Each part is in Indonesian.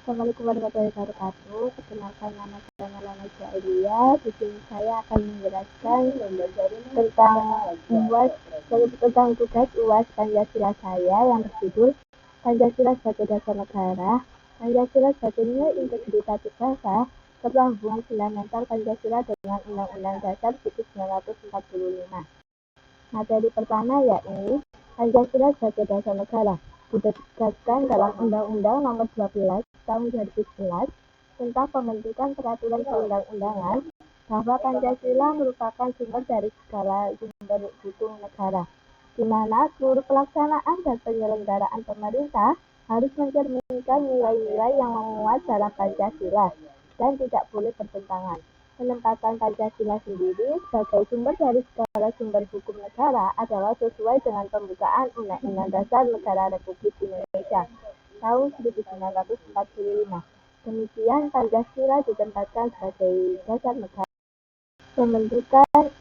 Assalamualaikum warahmatullahi wabarakatuh. Perkenalkan, nama saya Maulana Jailia. Di sini saya akan menjelaskan tentang UAS, tentang tugas UAS Pancasila saya yang berjudul Pancasila sebagai dasar negara. Pancasila sebagai nilai integritatif bangsa serta hubungan fundamental Pancasila dengan Undang-Undang Dasar 1945. Materi pertama yakni Pancasila sebagai dasar negara ditegaskan dalam Undang-Undang Nomor 12 Tahun 2011 tentang pembentukan peraturan perundang-undangan bahwa Pancasila merupakan sumber dari segala sumber hukum negara, di mana seluruh pelaksanaan dan penyelenggaraan pemerintah harus mencerminkan nilai-nilai yang memuat dalam Pancasila dan tidak boleh bertentangan. Penempatan Pancasila sendiri sebagai sumber dari segala sumber hukum negara adalah sesuai dengan pembukaan Undang-Undang Dasar Negara Republik Indonesia tahun 1945. Demikian Pancasila ditempatkan sebagai dasar negara.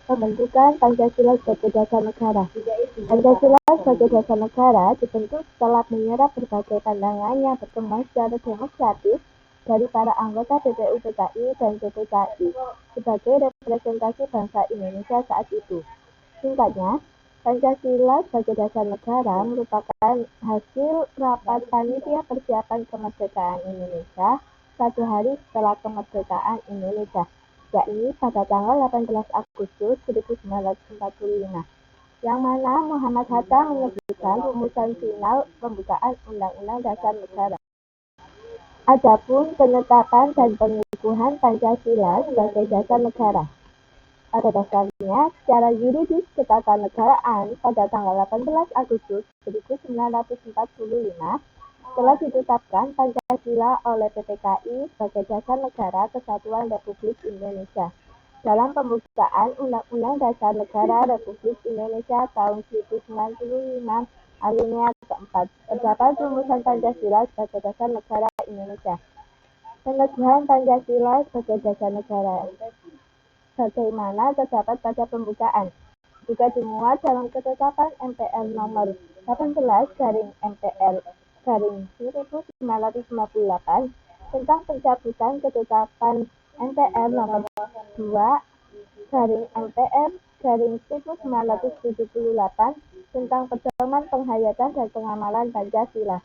Pembentukan Pancasila sebagai dasar negara. Pancasila sebagai dasar negara dibentuk setelah menyerap berbagai pandangan yang berkembang secara demokratis dari para anggota BPU PKI dan PPKI sebagai representasi bangsa Indonesia saat itu. Singkatnya, Pancasila sebagai dasar negara merupakan hasil rapat panitia persiapan kemerdekaan Indonesia 1 hari setelah kemerdekaan Indonesia, yakni pada tanggal 18 Agustus 1945, yang mana Muhammad Hatta menyebutkan rumusan final pembukaan Undang-Undang Dasar Negara. Adapun penetapan dan pengukuhan Pancasila sebagai dasar negara. Pada dasarnya, secara yuridis ketatanegaraan pada tanggal 18 Agustus 1945 telah ditetapkan Pancasila oleh PPKI sebagai dasar negara kesatuan Republik Indonesia dalam pembukaan Undang-Undang Dasar Negara Republik Indonesia tahun 1945 alinea keempat. Terdapat rumusan Pancasila sebagai dasar negara Indonesia. Peneguhan Pancasila sebagai dasar negara sebagaimana terdapat pada pembukaan juga dimuat dalam ketetapan MPR nomor 18/MPR/1958 tentang pencabutan ketetapan MPR nomor 2/MPR/1978 tentang pedoman penghayatan dan pengamalan Pancasila.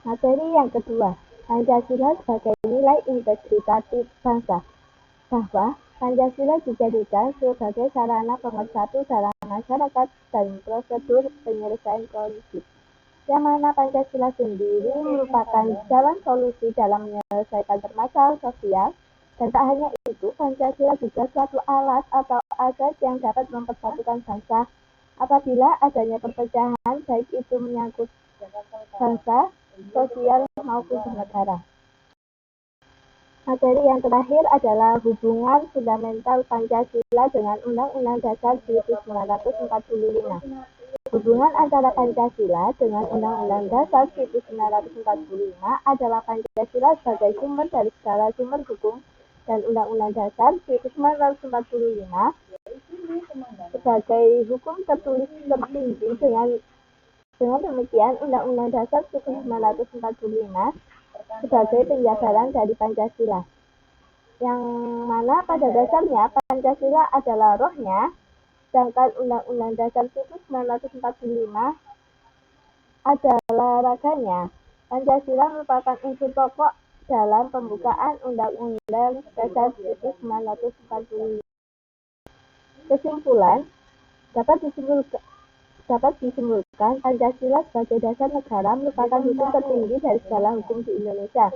Materi yang kedua, Pancasila sebagai nilai integritatif bangsa, bahwa Pancasila dijadikan sebagai sarana pemersatu dalam masyarakat dan prosedur penyelesaian konflik, yang mana Pancasila sendiri merupakan jalan solusi dalam menyelesaikan permasalahan sosial. Dan tak hanya itu, Pancasila juga suatu alat atau aset yang dapat mempersatukan bangsa apabila adanya perpecahan, baik itu menyangkut bangsa, sosial maupun bernegara. Materi yang terakhir adalah hubungan fundamental Pancasila dengan Undang-Undang Dasar 1945. Hubungan antara Pancasila dengan Undang-Undang Dasar 1945 adalah Pancasila sebagai sumber dari segala sumber hukum dan Undang-Undang Dasar 1945 sebagai hukum tertulis tertinggi. Dengan demikian, Undang-Undang Dasar 1945 sebagai penjabaran dari Pancasila, yang mana pada dasarnya Pancasila adalah rohnya, sedangkan Undang-Undang Dasar 1945 adalah raganya. Pancasila merupakan unsur pokok dalam pembukaan Undang-Undang Dasar 1945. Kesimpulan, dapat disimpulkan Pancasila sebagai dasar negara merupakan hukum tertinggi dari segala hukum di Indonesia,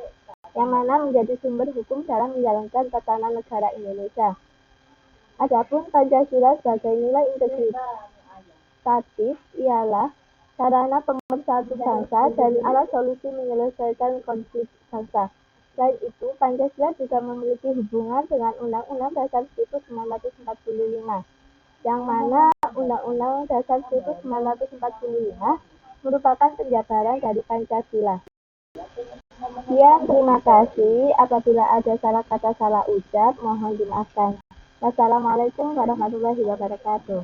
yang mana menjadi sumber hukum dalam menjalankan tatanan negara Indonesia. Adapun Pancasila sebagai nilai integritatif ialah sarana pemersatu bangsa dan alat solusi menyelesaikan konflik bangsa. Selain itu, Pancasila juga memiliki hubungan dengan Undang-Undang Dasar 1945, yang mana Undang-Undang Dasar 1945 merupakan penjabaran dari Pancasila. Terima kasih. Apabila ada salah kata, salah ucap, mohon dimaafkan. Wassalamualaikum warahmatullahi wabarakatuh.